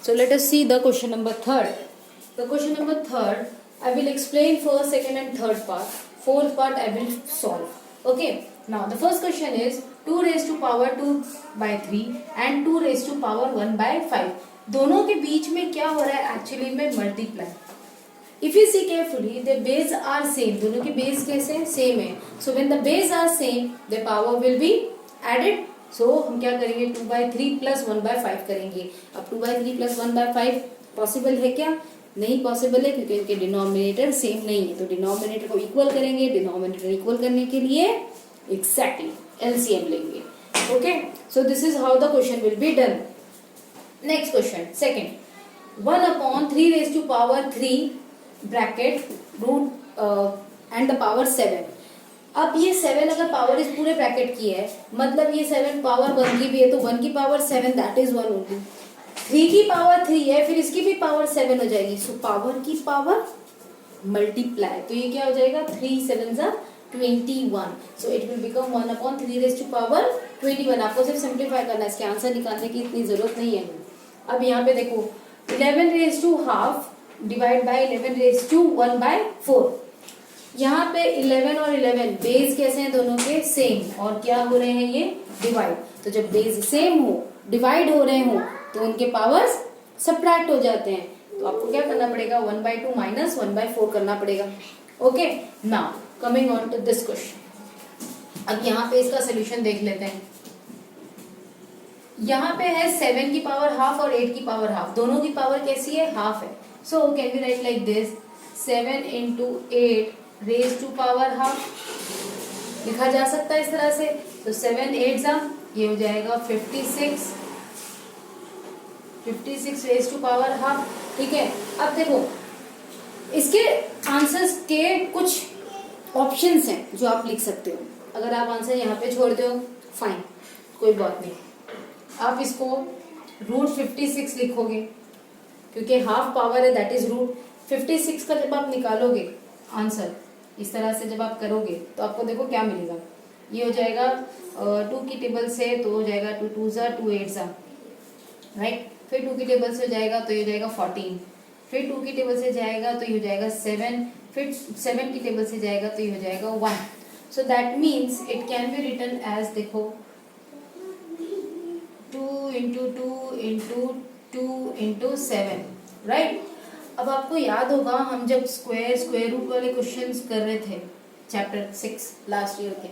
So let us see the question number third. The question number third, I will explain first, second and third part. Fourth part I will solve. Okay. Now the first question is 2 raised to power 2 by 3 and 2 raised to power 1 by 5. दोनों के बीच में क्या हो रहा है actually में multiply. If you see carefully, the base are same. दोनों की base कैसे है? Same है. So when the base are same, the power will be added. So हम क्या करेंगे 2 by 3 plus 1 by 5 करेंगे. अब 2 by 3 plus 1 by 5 पॉसिबल है क्या? नहीं पॉसिबल है क्योंकि इनके डिनोमिनेटर सेम नहीं है. तो डिनोमिनेटर को इक्वल करेंगे. डिनोमिनेटर इक्वल करने के लिए एग्जैक्टली LCM लेंगे. Okay, so this is how the question will be done. Next question second, 1/3 raised to power 3 bracket root and the power 7. अब ये 7 अगर पावर इस पूरे ब्रैकेट की है मतलब ये 7 पावर 1 की भी है तो 1 की पावर 7 दैट इज 1 ओनली. 3 की पावर 3 है फिर इसकी भी पावर 7 हो जाएगी. सो पावर की पावर मल्टीप्लाई. तो ये क्या हो जाएगा 3 7 जा 21. So it will become 1/3 raised to power 21. आपको सिर्फ सिंप्लीफाई करना है, इसके आंसर निकालने की इतनी जरूरत नहीं है. अब यहाँ पे देखो 11 raised to half divide by 11 raised to 1 by 4. यहाँ पे 11 और 11 बेस कैसे हैं दोनों के सेम और क्या हो रहे हैं ये डिवाइड. तो जब बेस सेम हो डिवाइड हो रहे हो तो उनके पावर्स सब्ट्रैक्ट हो जाते हैं. तो आपको क्या करना पड़ेगा 1/2 माइनस 1/4 करना पड़ेगा. Okay, now coming on to this question. अब यहाँ पे इसका सोल्यूशन देख लेते हैं. यहाँ पे है 7 की पावर हाफ और 8 की पावर हाफ. दोनों की पावर कैसी है हाफ है. So can we write like this 7 into 8 raised to power half. लिखा जा सकता है इस तरह से. तो 7 8 ये हो जाएगा 56 raised to power half. ठीक है. अब देखो इसके आंसर्स के कुछ ऑप्शंस हैं जो आप लिख सकते हो. अगर आप आंसर यहाँ पे छोड़ दो फाइन, कोई बात नहीं. आप इसको रूट 56 लिखोगे क्योंकि हाफ पावर है दैट इज रूट 56 का. जब आप निकालोगे आंसर इस तरह से जब आप करोगे तो आपको देखो क्या मिलेगा. ये हो जाएगा 2 की टेबल से तो हो जाएगा 2 2 जा 2 8 जा राइट. फिर 2 की टेबल से हो जाएगा तो ये हो जाएगा 14. फिर 2 की टेबल से जाएगा तो ये हो जाएगा 7. फिर 7 की टेबल से जाएगा तो ये हो जाएगा 1. So that means it can be written as देखो 2 into 2 into 2 into 7 राइट. अब आपको याद होगा हम जब स्क्वायर रूट वाले क्वेश्चंस कर रहे थे चैप्टर 6 लास्ट ईयर के,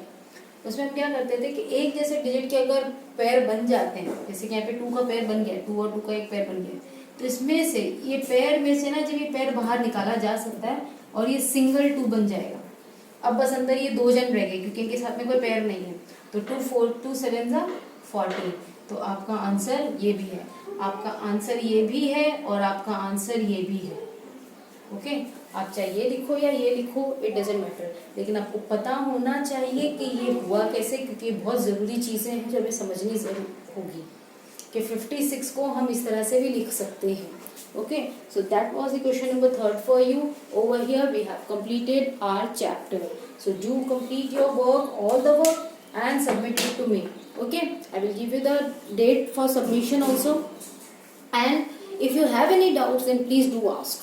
उसमें हम क्या करते थे कि एक जैसे डिजिट के अगर पेयर बन जाते हैं, जैसे कि यहाँ पे 2 का पेयर बन गया, 2 और 2 का एक पेयर बन गया, तो इसमें से ये पेयर में से ना जब ये पेयर बाहर निकाला जा सकता है और ये सिंगल 2 बन जाएगा. अब बस अंदर ये 2 जन रह गए क्योंकि इनके साथ में कोई पेयर नहीं है. तो 2 7 जा 40. तो आपका आंसर ये भी है, आपका आंसर ये भी है और आपका आंसर ये भी है. ओके, आप चाहे ये लिखो या ये लिखो इट डजेंट मैटर, लेकिन आपको पता होना चाहिए कि ये हुआ कैसे, क्योंकि बहुत ज़रूरी चीज़ें हैं जो हमें समझनी जरूर होगी कि 56 को हम इस तरह से भी लिख सकते हैं. Okay, so that was the question number 3 for you. Over here we have completed our chapter. So do complete your work, all the work and submit it to me. Okay, I will give you the date for submission also, and if you have any doubts then please do ask.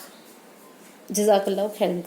Jazakallah khairan.